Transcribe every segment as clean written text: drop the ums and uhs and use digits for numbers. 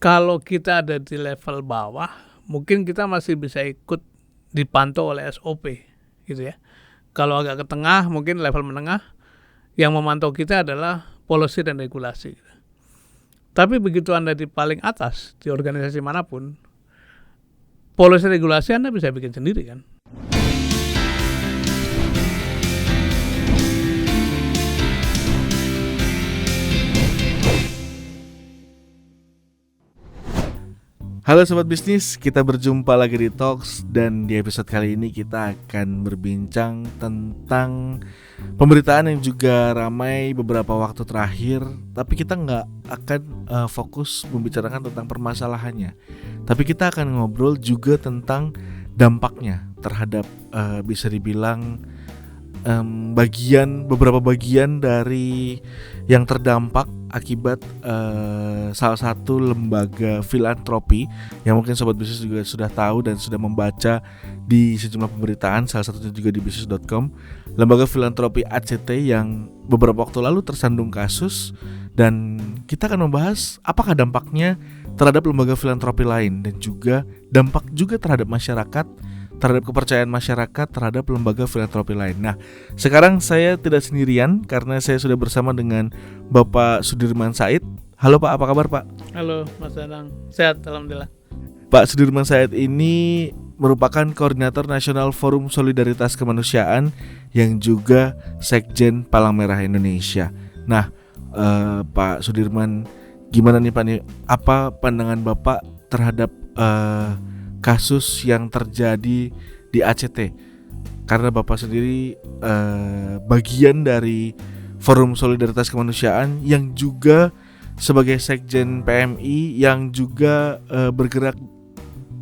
Kalau kita ada di level bawah, mungkin kita masih bisa ikut dipantau oleh SOP, gitu ya. Kalau agak ke tengah, mungkin level menengah, yang memantau kita adalah policy dan regulasi. Tapi begitu Anda di paling atas, di organisasi manapun, policy regulasi Anda bisa bikin sendiri kan. Halo Sobat Bisnis, kita berjumpa lagi di Talks. Dan di episode kali ini kita akan berbincang tentang pemberitaan yang juga ramai beberapa waktu terakhir. Tapi kita nggak akan fokus membicarakan tentang permasalahannya, tapi kita akan ngobrol juga tentang dampaknya terhadap bisa dibilang beberapa bagian dari yang terdampak akibat salah satu lembaga filantropi yang mungkin Sobat Bisnis juga sudah tahu dan sudah membaca di sejumlah pemberitaan, salah satunya juga di bisnis.com, lembaga filantropi ACT yang beberapa waktu lalu tersandung kasus. Dan kita akan membahas apakah dampaknya terhadap lembaga filantropi lain dan juga dampak juga terhadap masyarakat, terhadap kepercayaan masyarakat terhadap lembaga filantropi lain. Nah, sekarang saya tidak sendirian karena saya sudah bersama dengan Bapak Sudirman Said. Halo Pak, apa kabar Pak? Halo Mas Danang, sehat alhamdulillah. Pak Sudirman Said ini merupakan Koordinator Nasional Forum Solidaritas Kemanusiaan yang juga Sekjen Palang Merah Indonesia. Nah, Pak Sudirman, gimana nih Pak nih, apa pandangan Bapak terhadap kasus yang terjadi di ACT? Karena Bapak sendiri bagian dari Forum Solidaritas Kemanusiaan yang juga sebagai Sekjen PMI yang juga bergerak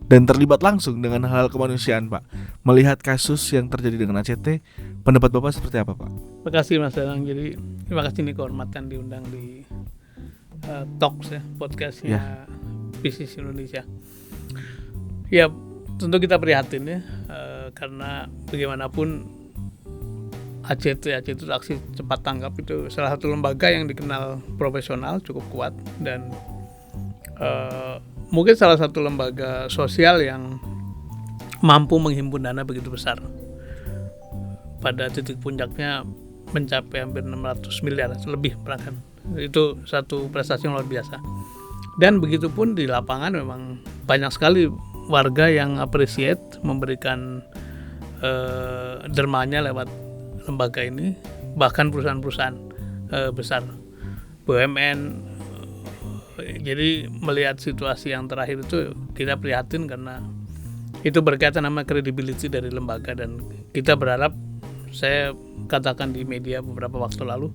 dan terlibat langsung dengan hal kemanusiaan Pak. Melihat kasus yang terjadi dengan ACT, pendapat Bapak seperti apa Pak? Terima kasih Mas Danang. Jadi terima kasih nih kehormatan diundang di Talks ya, podcastnya Bisnis Indonesia. Ya tentu kita prihatin ya, karena bagaimanapun ACT itu aksi cepat tanggap itu salah satu lembaga yang dikenal profesional, cukup kuat, dan mungkin salah satu lembaga sosial yang mampu menghimpun dana begitu besar. Pada titik puncaknya mencapai hampir 600 miliar lebih bahkan. Itu satu prestasi yang luar biasa. Dan begitu pun di lapangan memang banyak sekali warga yang appreciate, memberikan dermanya lewat lembaga ini. Bahkan perusahaan-perusahaan besar, BUMN. Jadi melihat situasi yang terakhir itu kita prihatin karena itu berkaitan sama credibility dari lembaga. Dan kita berharap, saya katakan di media beberapa waktu lalu,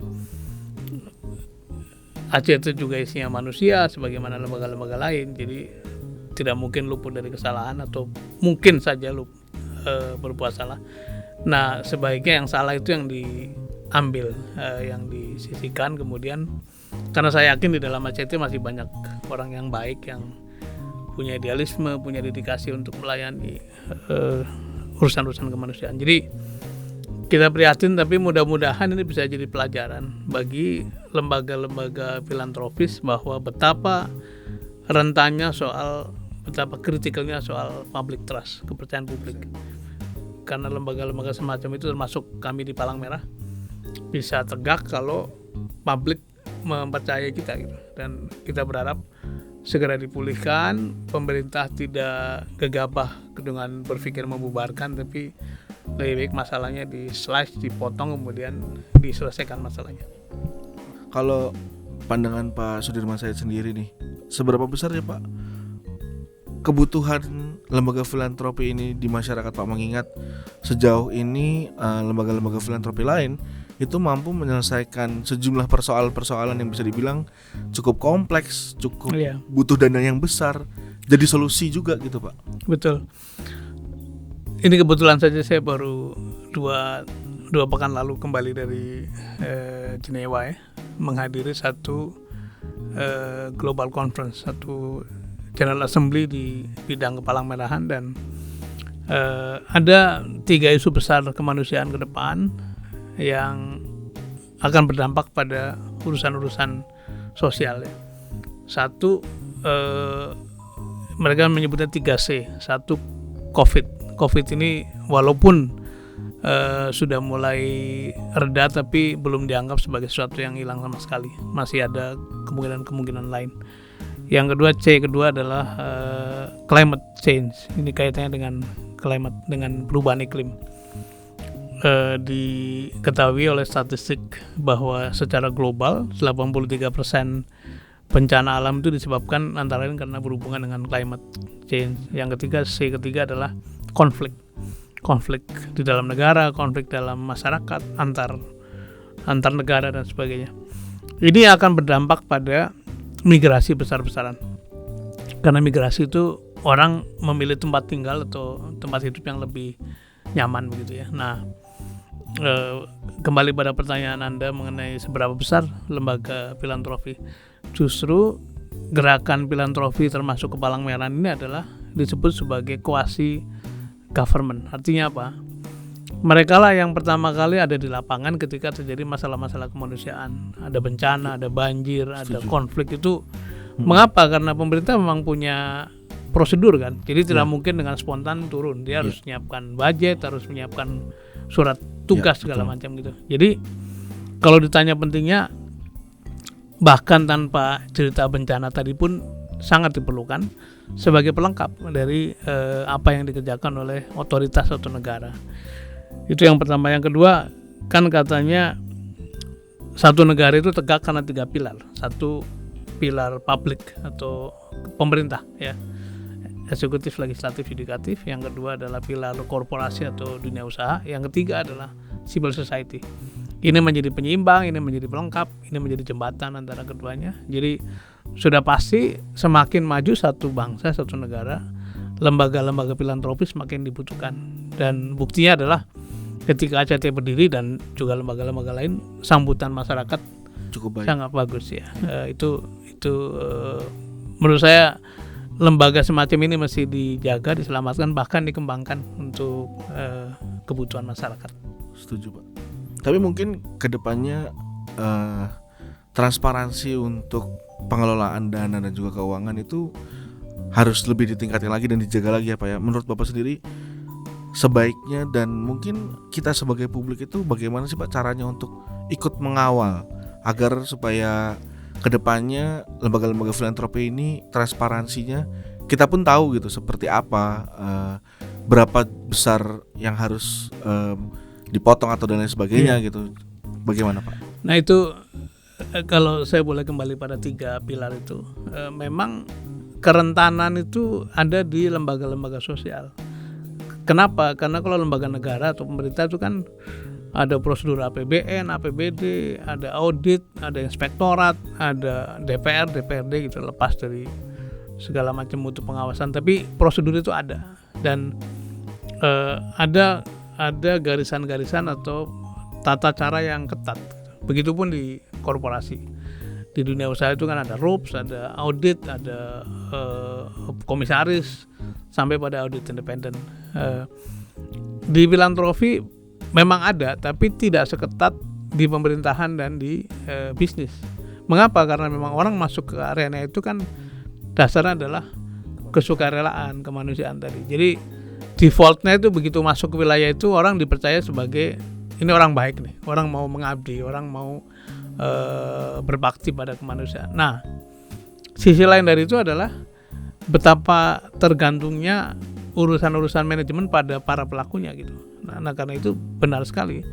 ACT itu juga isinya manusia sebagaimana lembaga-lembaga lain. Jadi tidak mungkin luput dari kesalahan atau mungkin saja berbuat salah. Nah, sebaiknya yang salah itu yang diambil, yang disisihkan. Kemudian karena saya yakin di dalam ACT masih banyak orang yang baik, yang punya idealisme, punya dedikasi untuk melayani urusan-urusan kemanusiaan. Jadi kita prihatin, tapi mudah-mudahan ini bisa jadi pelajaran bagi lembaga-lembaga filantropis bahwa betapa rentannya betapa kritikalnya soal public trust, kepercayaan publik. Karena lembaga-lembaga semacam itu, termasuk kami di Palang Merah, bisa tegak kalau publik mempercayai kita gitu. Dan kita berharap segera dipulihkan, pemerintah tidak gegabah dengan berpikir membubarkan, tapi lebih baik masalahnya di-slice, dipotong, kemudian diselesaikan masalahnya. Kalau pandangan Pak Sudirman Said sendiri nih, seberapa besar ya Pak kebutuhan lembaga filantropi ini di masyarakat Pak, mengingat sejauh ini lembaga-lembaga filantropi lain itu mampu menyelesaikan sejumlah persoalan-persoalan yang bisa dibilang cukup kompleks, cukup butuh dana yang besar, jadi solusi juga gitu Pak. Betul. Ini kebetulan saja saya baru dua pekan lalu kembali dari Jenewa ya, menghadiri satu global conference, satu General Assembly di bidang kepalang merahan. Dan ada 3 isu besar kemanusiaan ke depan yang akan berdampak pada urusan-urusan sosial ya. Satu, mereka menyebutnya 3C. Satu, COVID ini walaupun sudah mulai reda, tapi belum dianggap sebagai sesuatu yang hilang sama sekali. Masih ada kemungkinan lain. Yang kedua, kedua adalah climate change. Ini kaitannya dengan climate, dengan perubahan iklim. Diketahui oleh statistik bahwa secara global 83% bencana alam itu disebabkan antara lain karena berhubungan dengan climate change. Yang ketiga, ketiga adalah konflik di dalam negara, konflik dalam masyarakat, antar negara dan sebagainya. Ini akan berdampak pada migrasi besar-besaran. Karena migrasi itu orang memilih tempat tinggal atau tempat hidup yang lebih nyaman begitu ya. Nah, kembali pada pertanyaan Anda mengenai seberapa besar lembaga filantropi. Justru gerakan filantropi termasuk Kepalang Merah ini adalah disebut sebagai quasi government. Artinya apa? Mereka lah yang pertama kali ada di lapangan ketika terjadi masalah-masalah kemanusiaan. Ada bencana, ada banjir, ada konflik itu. Mengapa? Karena pemerintah memang punya prosedur kan. Jadi tidak mungkin dengan spontan turun. Dia harus menyiapkan budget, harus menyiapkan surat tugas segala macam gitu. Jadi kalau ditanya pentingnya, bahkan tanpa cerita bencana tadi pun sangat diperlukan sebagai pelengkap dari apa yang dikerjakan oleh otoritas atau negara. Itu yang pertama. Yang kedua, kan katanya satu negara itu tegak karena 3 pilar. Satu, pilar publik atau pemerintah ya, eksekutif, legislatif, yudikatif. Yang kedua adalah pilar korporasi atau dunia usaha. Yang ketiga adalah civil society. Ini menjadi penyeimbang, ini menjadi pelengkap, ini menjadi jembatan antara keduanya. Jadi sudah pasti semakin maju satu bangsa, satu negara, lembaga-lembaga filantropis semakin dibutuhkan. Dan buktinya adalah ketika ACT berdiri dan juga lembaga-lembaga lain, sambutan masyarakat cukup baik, sangat bagus ya. Itu menurut saya lembaga semacam ini mesti dijaga, diselamatkan, bahkan dikembangkan untuk kebutuhan masyarakat. Setuju Pak. Tapi mungkin kedepannya transparansi untuk pengelolaan dana dan juga keuangan itu harus lebih ditingkatkan lagi dan dijaga lagi ya Pak ya. Menurut Bapak sendiri sebaiknya, dan mungkin kita sebagai publik itu bagaimana sih Pak caranya untuk ikut mengawal agar supaya kedepannya lembaga-lembaga filantropi ini transparansinya kita pun tahu gitu seperti apa, berapa besar yang harus dipotong atau dan lain sebagainya gitu. Bagaimana Pak? Nah itu kalau saya boleh kembali pada 3 pilar itu, memang kerentanan itu ada di lembaga-lembaga sosial. Kenapa? Karena kalau lembaga negara atau pemerintah itu kan ada prosedur APBN, APBD, ada audit, ada inspektorat, ada DPR, DPRD gitu, lepas dari segala macam mutu pengawasan. Tapi prosedur itu ada, dan ada garisan-garisan atau tata cara yang ketat. Begitupun di korporasi. Di dunia usaha itu kan ada RUPS, ada audit, ada komisaris, sampai pada audit independen. Di filantropi memang ada, tapi tidak seketat di pemerintahan dan di bisnis. Mengapa? Karena memang orang masuk ke areanya itu kan dasarnya adalah kesukarelaan, kemanusiaan tadi. Jadi defaultnya itu begitu masuk ke wilayah itu orang dipercaya sebagai ini orang baik nih, orang mau mengabdi, orang mau berbakti pada kemanusiaan. Nah, sisi lain dari itu adalah betapa tergantungnya urusan-urusan manajemen pada para pelakunya gitu. Nah karena itu benar sekali,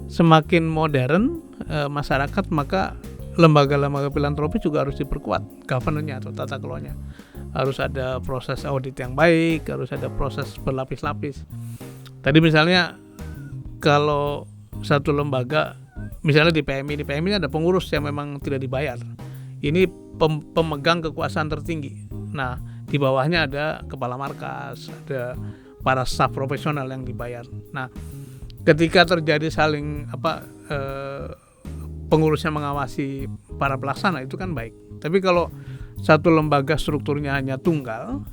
semakin modern masyarakat, maka lembaga-lembaga filantropi juga harus diperkuat governance-nya atau tata kelolanya. Harus ada proses audit yang baik, harus ada proses berlapis-lapis. Tadi misalnya kalau satu lembaga, misalnya di PMI ada pengurus yang memang tidak dibayar. Ini pemegang kekuasaan tertinggi. Nah, di bawahnya ada kepala markas, ada para staf profesional yang dibayar. Nah, ketika terjadi saling pengurusnya mengawasi para pelaksana, itu kan baik. Tapi kalau satu lembaga strukturnya hanya tunggal,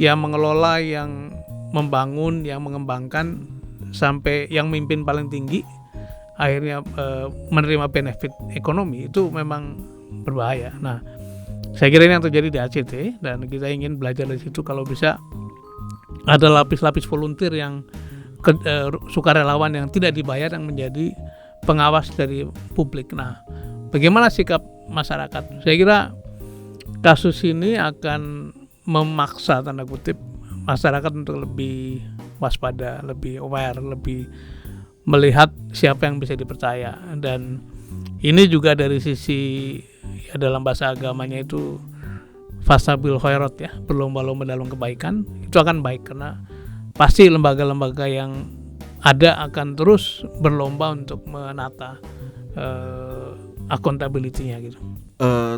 yang mengelola, yang membangun, yang mengembangkan, sampai yang mimpin paling tinggi akhirnya menerima benefit ekonomi, itu memang berbahaya. Nah, Saya kira ini yang terjadi di ACT, dan kita ingin belajar dari situ. Kalau bisa ada lapis-lapis volunteer yang sukarelawan yang tidak dibayar yang menjadi pengawas dari publik. Nah, bagaimana sikap masyarakat? Saya kira kasus ini akan memaksa tanda kutip masyarakat untuk lebih waspada, lebih aware, lebih melihat siapa yang bisa dipercaya. Dan ini juga dari sisi ya, dalam bahasa agamanya itu fasabil khairat ya, berlomba-lomba dalam kebaikan, itu akan baik karena pasti lembaga-lembaga yang ada akan terus berlomba untuk menata accountability-nya gitu.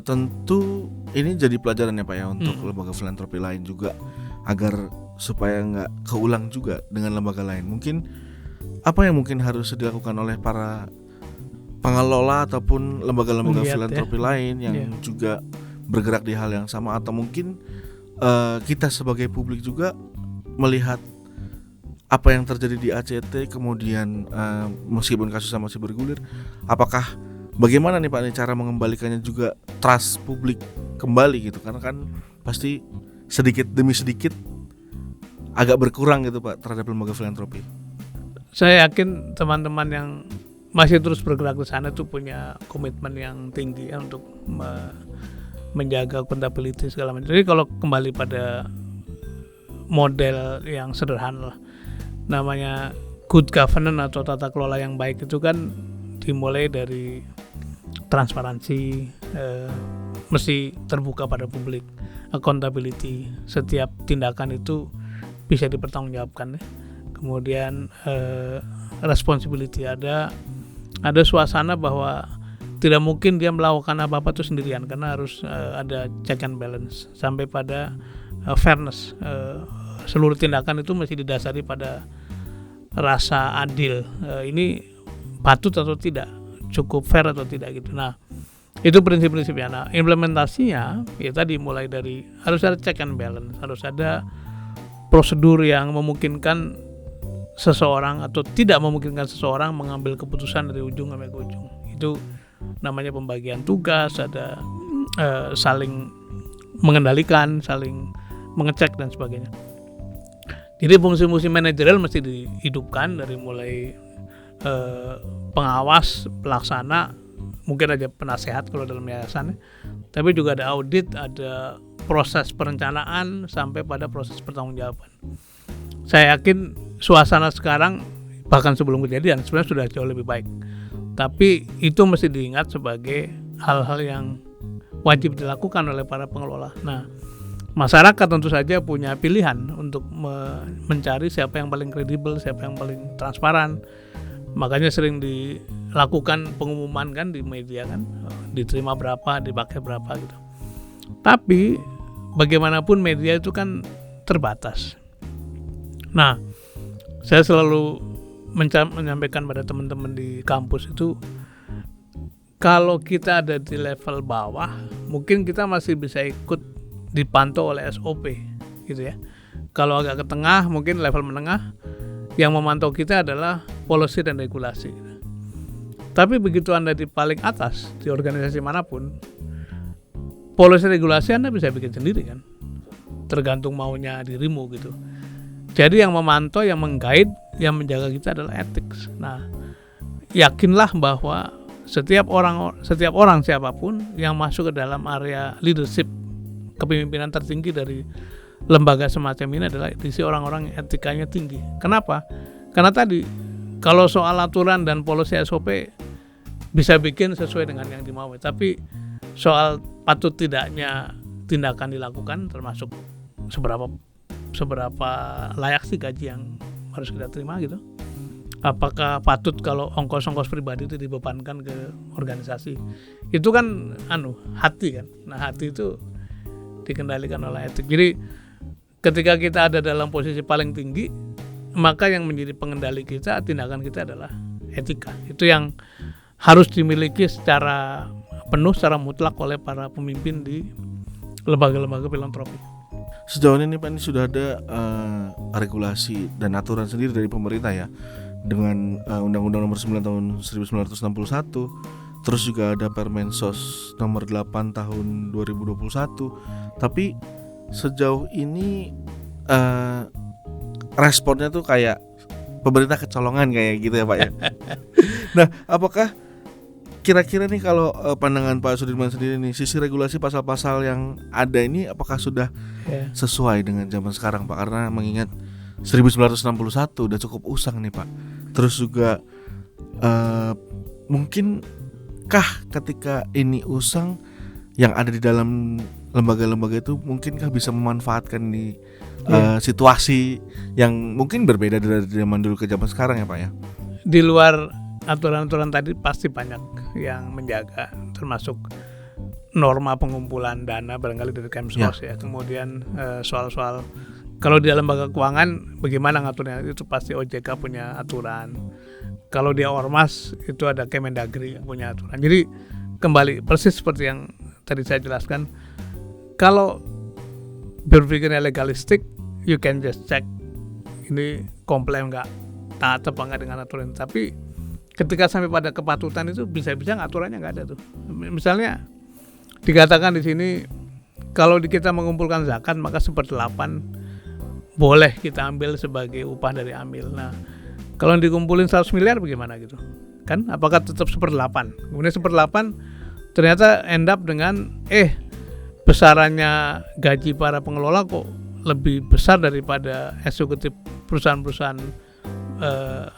Tentu ini jadi pelajaran ya Pak ya untuk lembaga filantropi lain juga, agar supaya nggak keulang juga dengan lembaga lain. Mungkin apa yang mungkin harus dilakukan oleh para pengelola ataupun lembaga-lembaga filantropi lain yang juga bergerak di hal yang sama, atau mungkin kita sebagai publik juga melihat apa yang terjadi di ACT, kemudian meskipun kasusnya masih bergulir, apakah bagaimana nih Pak nih cara mengembalikannya juga trust publik kembali gitu, karena kan pasti sedikit demi sedikit agak berkurang gitu Pak terhadap lembaga filantropi. Saya yakin teman-teman yang masih terus bergerak di sana itu punya komitmen yang tinggi ya, untuk menjaga accountability segala macam. Jadi kalau kembali pada model yang sederhana lah, namanya good governance atau tata kelola yang baik itu kan dimulai dari transparansi, mesti terbuka pada publik, accountability, setiap tindakan itu bisa dipertanggungjawabkan ya. Kemudian responsibility, ada suasana bahwa tidak mungkin dia melakukan apa-apa itu sendirian, karena harus ada check and balance sampai pada fairness. Seluruh tindakan itu mesti didasari pada rasa adil, ini patut atau tidak, cukup fair atau tidak gitu. Nah, itu prinsip-prinsipnya. Nah, implementasinya ya tadi mulai dari harus ada check and balance, harus ada prosedur yang memungkinkan seseorang atau tidak memungkinkan seseorang mengambil keputusan dari ujung sampai ke ujung. Itu namanya pembagian tugas, ada saling mengendalikan, saling mengecek dan sebagainya. Jadi fungsi-fungsi manajerial mesti dihidupkan dari mulai pengawas, pelaksana, mungkin ada penasehat kalau dalam yayasan, tapi juga ada audit, ada proses perencanaan sampai pada proses pertanggungjawaban. Saya yakin suasana sekarang bahkan sebelum kejadian sebenarnya sudah jauh lebih baik. Tapi itu mesti diingat sebagai hal-hal yang wajib dilakukan oleh para pengelola. Nah, masyarakat tentu saja punya pilihan untuk mencari siapa yang paling kredibel, siapa yang paling transparan. Makanya sering dilakukan pengumuman kan di media kan, diterima berapa, dipakai berapa gitu. Tapi bagaimanapun media itu kan terbatas. Nah, saya selalu menyampaikan pada teman-teman di kampus itu, kalau kita ada di level bawah, mungkin kita masih bisa ikut dipantau oleh SOP gitu ya. Kalau agak ke tengah, mungkin level menengah, yang memantau kita adalah policy dan regulasi. Tapi begitu Anda di paling atas di organisasi manapun, policy regulasi Anda bisa bikin sendiri kan, tergantung maunya dirimu gitu. Jadi yang memantau, yang meng-guide, yang menjaga kita adalah ethics. Nah, yakinlah bahwa setiap orang siapapun yang masuk ke dalam area leadership, kepemimpinan tertinggi dari lembaga semacam ini adalah diisi orang-orang yang etikanya tinggi. Kenapa? Karena tadi kalau soal aturan dan policy SOP bisa bikin sesuai dengan yang dimau, tapi soal patut tidaknya tindakan dilakukan, termasuk seberapa layak sih gaji yang harus kita terima gitu. Apakah patut kalau ongkos-ongkos pribadi itu dibebankan ke organisasi? Itu kan hati kan. Nah, hati itu dikendalikan oleh etik. Jadi ketika kita ada dalam posisi paling tinggi, maka yang menjadi pengendali kita, tindakan kita adalah etika. Itu yang harus dimiliki secara penuh, secara mutlak oleh para pemimpin di lembaga-lembaga filantropi. Sejauh ini Pak, ini sudah ada regulasi dan aturan sendiri dari pemerintah ya, dengan Undang-Undang Nomor 9 Tahun 1961, terus juga ada Permensos nomor 8 tahun 2021. Tapi sejauh ini responnya tuh kayak pemerintah kecolongan kayak gitu ya Pak ya. Nah, apakah kira-kira nih kalau pandangan Pak Sudirman sendiri nih, sisi regulasi pasal-pasal yang ada ini apakah sudah sesuai dengan zaman sekarang Pak? Karena mengingat 1961 udah cukup usang nih Pak. Terus juga mungkinkah ketika ini usang yang ada di dalam lembaga-lembaga itu mungkinkah bisa memanfaatkan di situasi yang mungkin berbeda dari zaman dulu ke zaman sekarang ya Pak ya? Di luar aturan-aturan tadi pasti banyak yang menjaga, termasuk norma pengumpulan dana barangkali dari Kemsos ya. Kemudian soal-soal kalau di lembaga keuangan bagaimana ngaturnya, itu pasti OJK punya aturan. Kalau dia ormas itu ada Kemendagri yang punya aturan. Jadi kembali persis seperti yang tadi saya jelaskan, kalau berpikirnya legalistik, you can just check ini komplain nggak, taat apa nggak dengan aturan. Tapi ketika sampai pada kepatutan itu bisa-bisa aturannya nggak ada tuh. Misalnya dikatakan di sini kalau kita mengumpulkan zakat maka 1/8 boleh kita ambil sebagai upah dari amil. Nah, kalau dikumpulin 100 miliar bagaimana gitu? Kan apakah tetap 1/8? Kemudian 1/8 ternyata end up dengan besarannya gaji para pengelola kok lebih besar daripada eksekutif perusahaan-perusahaan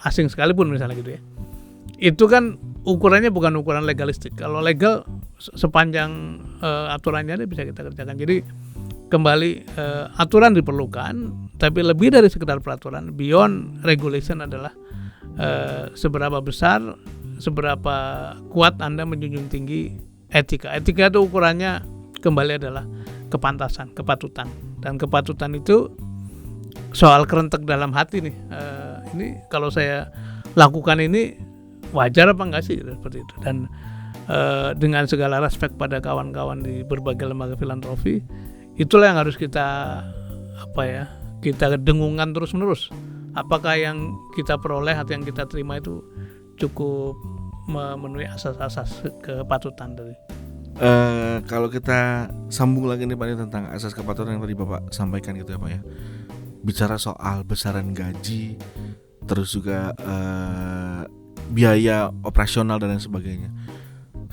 asing sekalipun misalnya gitu ya. Itu kan ukurannya bukan ukuran legalistik. Kalau legal sepanjang aturannya ada bisa kita kerjakan. Jadi kembali aturan diperlukan, tapi lebih dari sekedar peraturan, beyond regulation adalah seberapa besar, seberapa kuat Anda menjunjung tinggi etika. Etika itu ukurannya kembali adalah kepantasan, kepatutan. Dan kepatutan itu soal kerentek dalam hati nih. Ini kalau saya lakukan ini wajar apa enggak sih seperti itu. Dan dengan segala respek pada kawan-kawan di berbagai lembaga filantropi, itulah yang harus kita kita dengungkan terus-menerus. Apakah yang kita peroleh atau yang kita terima itu cukup memenuhi asas-asas kepatutan tadi. Kalau kita sambung lagi nih Pak tentang asas kepatutan yang tadi Bapak sampaikan gitu ya Pak ya. Bicara soal besaran gaji, terus juga biaya operasional dan lain sebagainya.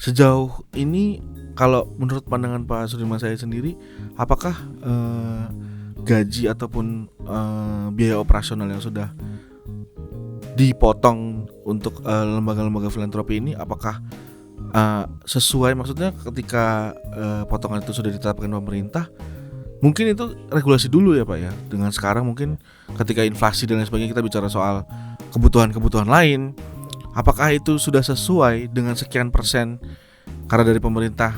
Sejauh ini kalau menurut pandangan Pak Sudirman saya sendiri, apakah gaji ataupun biaya operasional yang sudah dipotong untuk lembaga-lembaga filantropi ini apakah sesuai, maksudnya ketika potongan itu sudah ditetapkan pemerintah, mungkin itu regulasi dulu ya Pak ya. Dengan sekarang mungkin ketika inflasi dan lain sebagainya kita bicara soal kebutuhan-kebutuhan lain, apakah itu sudah sesuai dengan sekian persen? Karena dari pemerintah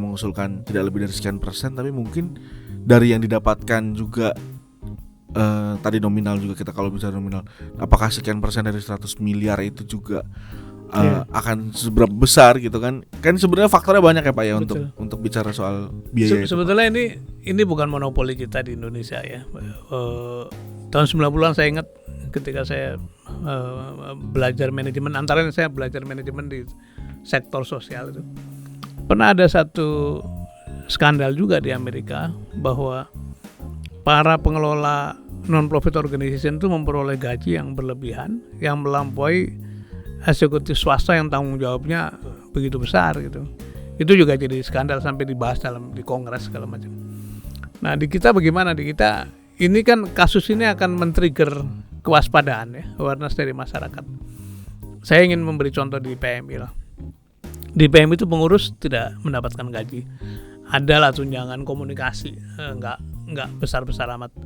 mengusulkan tidak lebih dari sekian persen, tapi mungkin dari yang didapatkan juga tadi nominal juga, kita kalau bicara nominal, apakah sekian persen dari 100 miliar itu juga akan seberapa besar gitu kan? Kan sebenarnya faktornya banyak ya Pak ya. Betul. untuk bicara soal biaya. Sebetulnya ini bukan monopoli kita di Indonesia ya. Tahun 90-an saya ingat ketika saya belajar manajemen, antaranya saya belajar manajemen di sektor sosial itu. Pernah ada satu skandal juga di Amerika bahwa para pengelola non-profit organization itu memperoleh gaji yang berlebihan, yang melampaui eksekutif swasta yang tanggung jawabnya begitu besar gitu. Itu juga jadi skandal sampai dibahas di Kongres segala macam. Nah di kita bagaimana? Di kita ini kan kasus ini akan men-trigger kewaspadaan ya, awareness dari masyarakat. Saya ingin memberi contoh di PMI lah. Di PMI itu pengurus tidak mendapatkan gaji. Adalah tunjangan komunikasi, nggak besar-besar amat.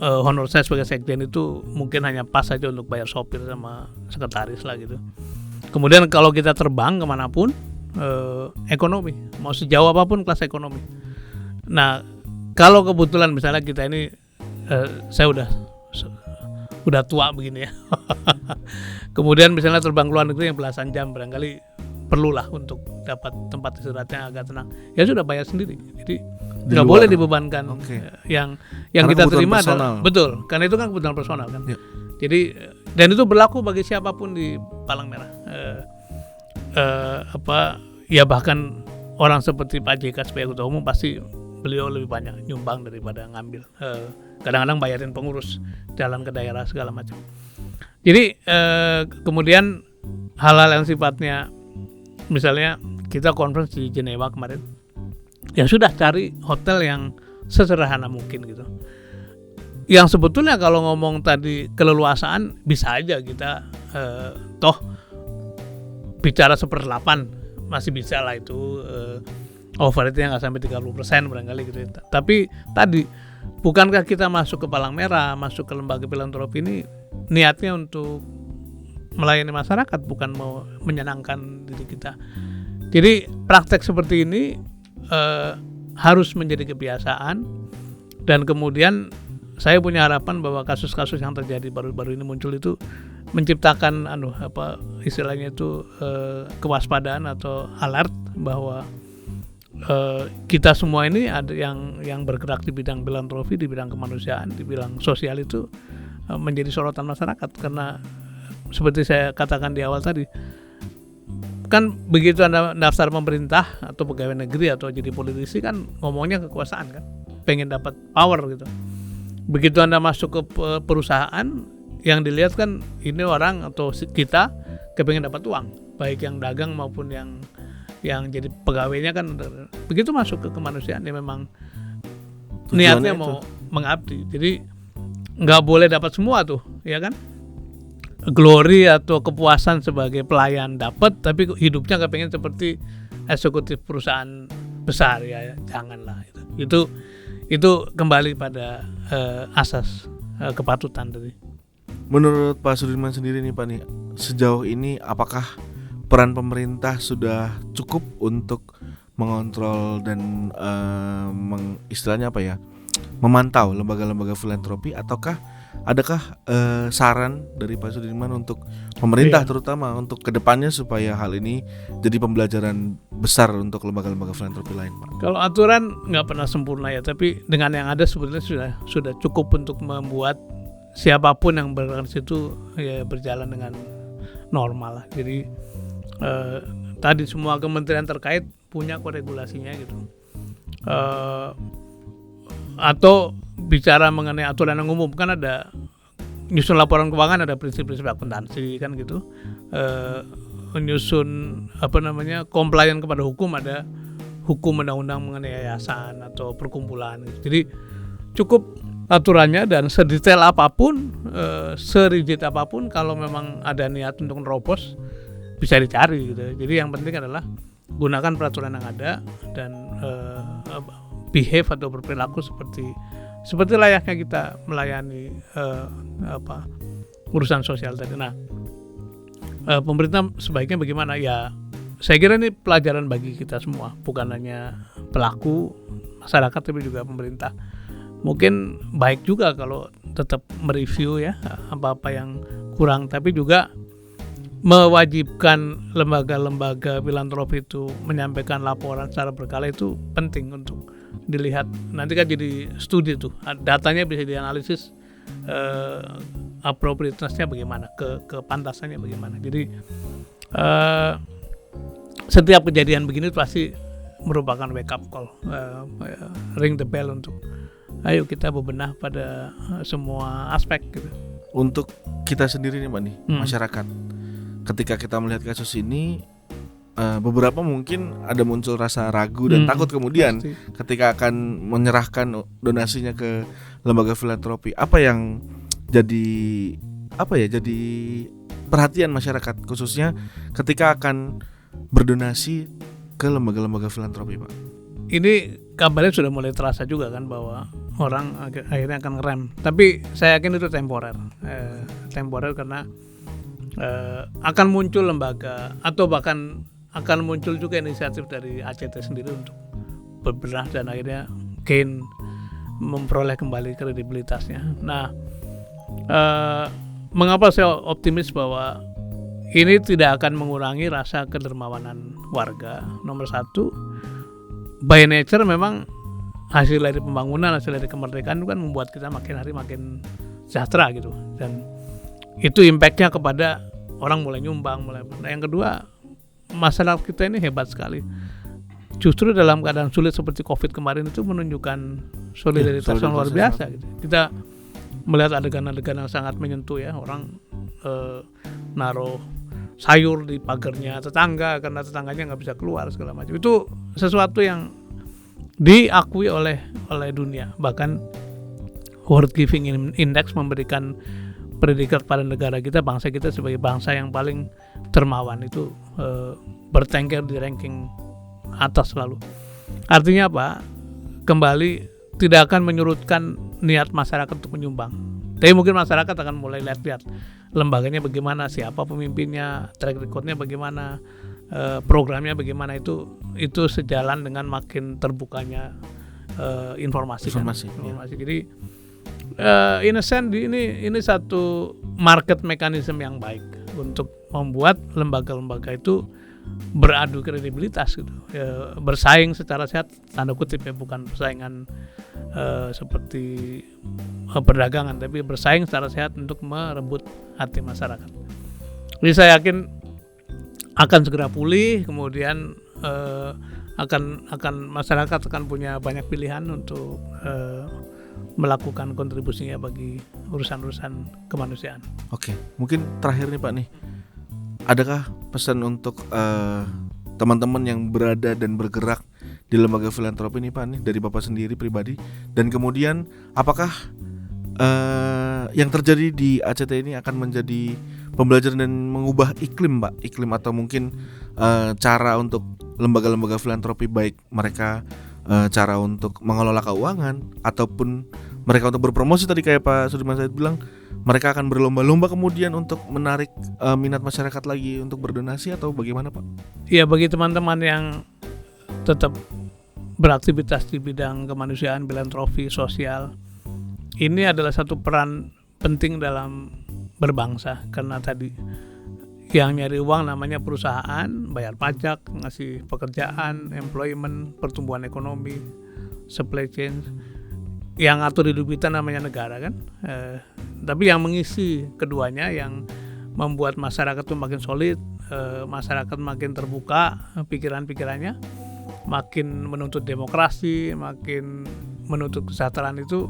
Honor saya sebagai sekjen itu mungkin hanya pas saja untuk bayar sopir sama sekretaris lah gitu. Kemudian kalau kita terbang kemanapun, ekonomi, mau sejauh apapun kelas ekonomi. Nah kalau kebetulan misalnya kita ini, saya udah tua begini ya. Kemudian misalnya terbang ke luar negeri yang belasan jam, barangkali perlulah untuk dapat tempat istirahat yang agak tenang. Ya sudah bayar sendiri. Jadi nggak boleh dibebankan. Yang kita terima adalah betul, karena itu kan kebutuhan personal kan. Ya. Jadi dan itu berlaku bagi siapapun di Palang Merah. ya bahkan orang seperti Pak JK sebagai ketua umum pasti beliau lebih banyak nyumbang daripada ngambil. Kadang-kadang bayarin pengurus jalan ke daerah segala macam. Jadi kemudian hal-hal yang sifatnya misalnya kita conference di Jenewa kemarin, ya sudah cari hotel yang sesederhana mungkin gitu. Yang sebetulnya kalau ngomong tadi keleluasaan bisa aja kita toh bicara 1/8 masih bisa lah itu, overheadnya nggak sampai 30% barangkali gitu. Tapi tadi bukankah kita masuk ke Palang Merah, masuk ke lembaga filantropi ini niatnya untuk melayani masyarakat, bukan mau menyenangkan diri kita. Jadi praktek seperti ini harus menjadi kebiasaan, dan kemudian saya punya harapan bahwa kasus-kasus yang terjadi baru-baru ini muncul itu menciptakan istilahnya itu kewaspadaan atau alert bahwa kita semua ini ada yang bergerak di bidang filantropi, di bidang kemanusiaan, di bidang sosial itu menjadi sorotan masyarakat. Karena seperti saya katakan di awal tadi, kan begitu Anda daftar pemerintah atau pegawai negeri atau jadi politisi kan ngomongnya kekuasaan kan, pengen dapat power gitu. Begitu Anda masuk ke perusahaan, yang dilihat kan ini orang atau kita kepengen dapat uang, baik yang dagang maupun yang jadi pegawainya kan. Begitu masuk ke kemanusiaan, ya memang niatnya mau mengabdi. Jadi nggak boleh dapat semua tuh, ya kan? Glory atau kepuasan sebagai pelayan dapat, tapi hidupnya kepengen seperti eksekutif perusahaan besar, ya janganlah itu. Itu kembali pada asas kepatutan tadi. Menurut Pak Sudirman sendiri nih Pak nih, sejauh ini apakah peran pemerintah sudah cukup untuk mengontrol dan istilahnya memantau lembaga-lembaga filantropi, ataukah adakah saran dari Pak Sudirman untuk pemerintah terutama untuk kedepannya supaya hal ini jadi pembelajaran besar untuk lembaga-lembaga filantropi lain, Pak? Kalau aturan nggak pernah sempurna ya, tapi dengan yang ada sebetulnya sudah cukup untuk membuat siapapun yang bergerak di situ ya berjalan dengan normal lah. Jadi tadi semua kementerian terkait punya koregulasinya gitu. Atau bicara mengenai aturan yang umum, kan ada nyusun laporan keuangan, ada prinsip-prinsip akuntansi kan gitu. Menyusun compliant kepada hukum, ada hukum undang-undang mengenai yayasan atau perkumpulan gitu. Jadi cukup aturannya, dan sedetail apapun, serigid apapun, kalau memang ada niat untuk nerobos bisa dicari gitu. Jadi yang penting adalah gunakan peraturan yang ada dan behave atau berperilaku seperti layaknya kita melayani urusan sosial tadi. Nah, pemerintah sebaiknya bagaimana? Ya, saya kira ini pelajaran bagi kita semua, bukan hanya pelaku masyarakat tapi juga pemerintah. Mungkin baik juga kalau tetap mereview ya apa-apa yang kurang, tapi juga mewajibkan lembaga-lembaga filantropi itu menyampaikan laporan secara berkala, itu penting untuk dilihat. Nanti kan jadi studi tuh, datanya bisa dianalisis, appropriateness-nya bagaimana, kepantasannya bagaimana. Jadi setiap kejadian begini pasti merupakan wake up call, ring the bell untuk ayo kita bebenah pada semua aspek gitu. Untuk kita sendiri nih Pak nih, masyarakat, ketika kita melihat kasus ini, beberapa mungkin ada muncul rasa ragu dan takut kemudian pasti, ketika akan menyerahkan donasinya ke lembaga filantropi. Apa yang jadi perhatian masyarakat khususnya ketika akan berdonasi ke lembaga-lembaga filantropi, Pak? Ini kabarnya sudah mulai terasa juga kan bahwa orang akhirnya akan ngerem. Tapi saya yakin itu temporer karena akan muncul lembaga, atau bahkan akan muncul juga inisiatif dari ACT sendiri untuk berbenah dan akhirnya memperoleh kembali kredibilitasnya. Nah, mengapa saya optimis bahwa ini tidak akan mengurangi rasa kedermawanan warga? Nomor satu, by nature memang hasil dari pembangunan, hasil dari kemerdekaan itu kan membuat kita makin hari makin sejahtera gitu, dan itu impactnya kepada orang mulai nyumbang. Nah, yang kedua, masyarakat kita ini hebat sekali. Justru dalam keadaan sulit seperti COVID kemarin itu menunjukkan solidaritas yang luar biasa gitu. Kita melihat adegan-adegan yang sangat menyentuh ya, orang naruh sayur di pagarnya tetangga karena tetangganya nggak bisa keluar segala macam. Itu sesuatu yang diakui oleh dunia. Bahkan World Giving Index memberikan predikat pada negara kita, bangsa kita sebagai bangsa yang paling dermawan, itu bertengger di ranking atas selalu. Artinya apa? Kembali tidak akan menyurutkan niat masyarakat untuk menyumbang. Tapi mungkin masyarakat akan mulai lihat lembaganya bagaimana, siapa pemimpinnya, track recordnya bagaimana, programnya bagaimana, itu sejalan dengan makin terbukanya informasi. Jadi in a sense ini satu market mechanism yang baik untuk membuat lembaga-lembaga itu beradu kredibilitas gitu, bersaing secara sehat, tanda kutip ya, bukan persaingan seperti perdagangan, tapi bersaing secara sehat untuk merebut hati masyarakat. Jadi saya yakin akan segera pulih, kemudian akan masyarakat akan punya banyak pilihan untuk melakukan kontribusinya bagi urusan-urusan kemanusiaan. Oke, mungkin terakhir nih Pak nih, adakah pesan untuk teman-teman yang berada dan bergerak di lembaga filantropi nih Pak nih, dari Bapak sendiri pribadi, dan kemudian apakah yang terjadi di ACT ini akan menjadi pembelajaran dan mengubah iklim Pak, atau mungkin cara untuk lembaga-lembaga filantropi, baik mereka cara untuk mengelola keuangan ataupun mereka untuk berpromosi, tadi kayak Pak Sudirman Said bilang, mereka akan berlomba-lomba kemudian untuk menarik minat masyarakat lagi untuk berdonasi, atau bagaimana Pak? Iya, bagi teman-teman yang tetap beraktivitas di bidang kemanusiaan, filantropi, sosial, ini adalah satu peran penting dalam berbangsa, karena tadi yang nyari uang namanya perusahaan, bayar pajak, ngasih pekerjaan, employment, pertumbuhan ekonomi, supply chain. Yang atur hidup kita namanya negara kan. Tapi yang mengisi keduanya, yang membuat masyarakat itu makin solid, masyarakat makin terbuka pikiran-pikirannya, makin menuntut demokrasi, makin menuntut kesejahteraan, itu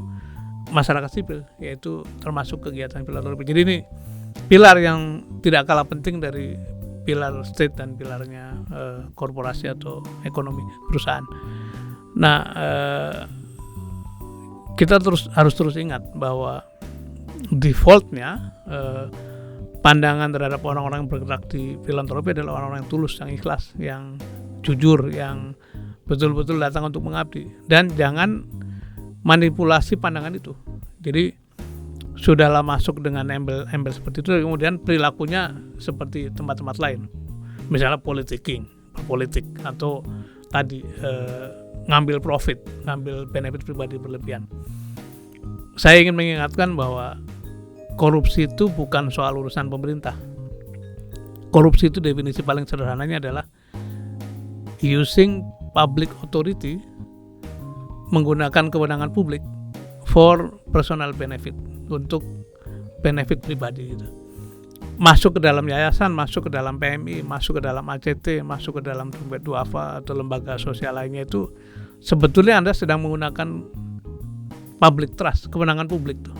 masyarakat sipil, yaitu termasuk kegiatan filantropi. Jadi ini pilar yang tidak kalah penting dari pilar state dan pilarnya korporasi atau ekonomi perusahaan. Nah, kita harus terus ingat bahwa defaultnya pandangan terhadap orang-orang yang bergerak di filantropi adalah orang-orang yang tulus, yang ikhlas, yang jujur, yang betul-betul datang untuk mengabdi, dan jangan manipulasi pandangan itu. Jadi sudahlah masuk dengan embel seperti itu, kemudian perilakunya seperti tempat-tempat lain, misalnya berpolitik, atau tadi ngambil profit, ngambil benefit pribadi berlebihan. Saya ingin mengingatkan bahwa korupsi itu bukan soal urusan pemerintah. Korupsi itu definisi paling sederhananya adalah using public authority, menggunakan kewenangan publik for personal benefit, untuk benefit pribadi gitu. Masuk ke dalam yayasan, masuk ke dalam PMI, masuk ke dalam ACT, masuk ke dalam dompet duafa atau lembaga sosial lainnya, itu sebetulnya Anda sedang menggunakan public trust, kewenangan publik tuh.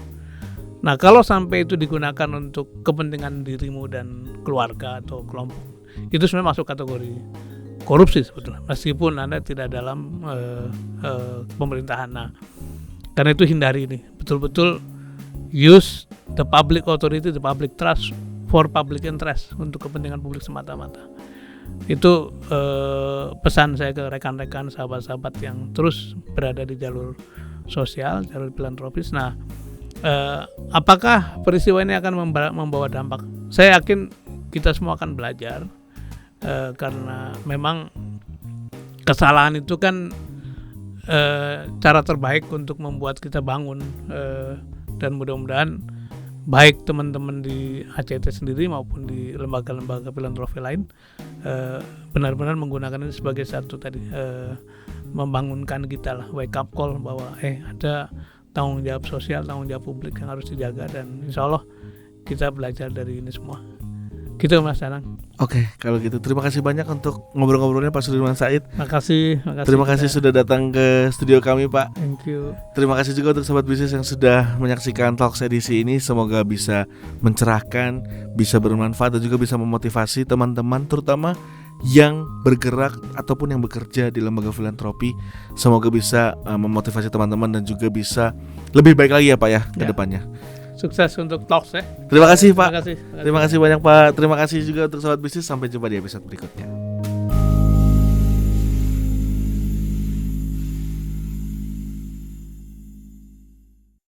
Nah, kalau sampai itu digunakan untuk kepentingan dirimu dan keluarga atau kelompok, itu sebenarnya masuk kategori korupsi sebetulnya, meskipun Anda tidak dalam pemerintahan. Nah, karena itu hindari ini, betul-betul use the public authority, the public trust for public interest, untuk kepentingan publik semata-mata. Itu pesan saya ke rekan-rekan, sahabat-sahabat yang terus berada di jalur sosial, jalur filantropis. Nah, apakah peristiwa ini akan membawa dampak? Saya yakin kita semua akan belajar, karena memang kesalahan itu kan cara terbaik untuk membuat kita bangun, dan mudah-mudahan baik teman-teman di ACT sendiri maupun di lembaga-lembaga filantropi lain benar-benar menggunakan ini sebagai satu tadi, membangunkan kita lah, wake up call bahwa ada tanggung jawab sosial, tanggung jawab publik yang harus dijaga, dan insya Allah kita belajar dari ini semua. Gitu Mas Danang. Oke, kalau gitu terima kasih banyak untuk ngobrol-ngobrolnya Pak Sudirman Said. Makasih. Terima kasih sudah datang ke studio kami Pak. Thank you. Terima kasih juga untuk sobat bisnis yang sudah menyaksikan Talks edisi ini. Semoga bisa mencerahkan, bisa bermanfaat dan juga bisa memotivasi teman-teman terutama yang bergerak ataupun yang bekerja di lembaga filantropi. Semoga bisa memotivasi teman-teman dan juga bisa lebih baik lagi ya Pak ya ke depannya. Sukses untuk Talks ya. Terima kasih Pak. Terima kasih. Terima kasih banyak Pak. Terima kasih juga untuk sobat bisnis. Sampai jumpa di episode berikutnya.